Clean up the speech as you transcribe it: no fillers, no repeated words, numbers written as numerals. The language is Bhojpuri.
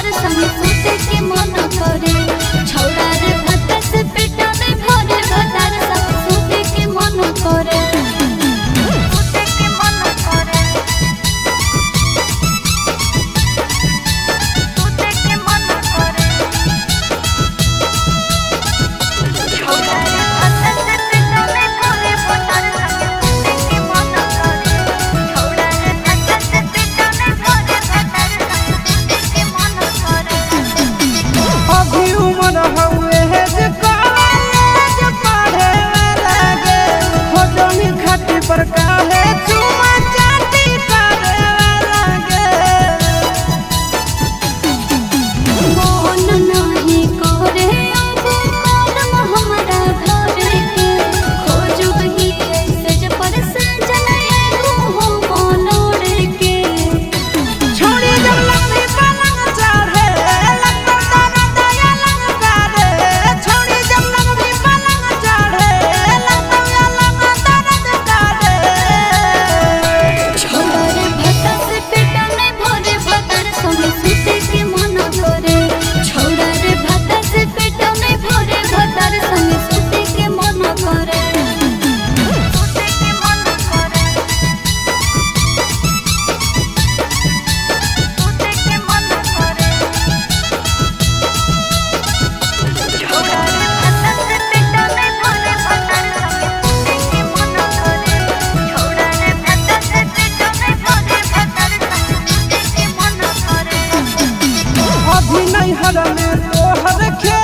भतार संग सुते के मन करे। छौड़ा रे भात से पेट नहीं भरे भतार संग सुते के मन करे। सुते के मन करे। सुते के मन करे। छौड़ा रे भात से पेट नहीं भरे भतार संग सुते के मन करे। छौड़ा रे भात से पेट नहीं भरे भतार संग सुते के मन करे। अभी उम्र हउए है जे कॉलेज पढ़े लागे हो जमी खाती पर काहे चुमा चाटी करे लागे। मन नाही करे अब कदम हमरा घरे के। खोजब ही ऐसे जे पर सजन एगो हो मनोरे के। छोड़ी जब लंबी पलंग चढ़े लगता तारा दया लंग करे। छोड़ी जब लंबी पलंग चढ़े लगता लंग दर्द करे। छौड़ा रे भात से पेट नहीं भरे भतार संग सुते के मन करे। छौड़ा रे भात से पेट नहीं भरे भतार संग सुते के मन करे। सुते के मन करे। सुते के मन करे। छौड़ा रे भात से पेट नहीं भरे भतार संग सुते के मन करे। छौड़ा रे भात से पेट नहीं भरे भतार संग सुते के मन करे। अभी नहीं हर में तोहर खे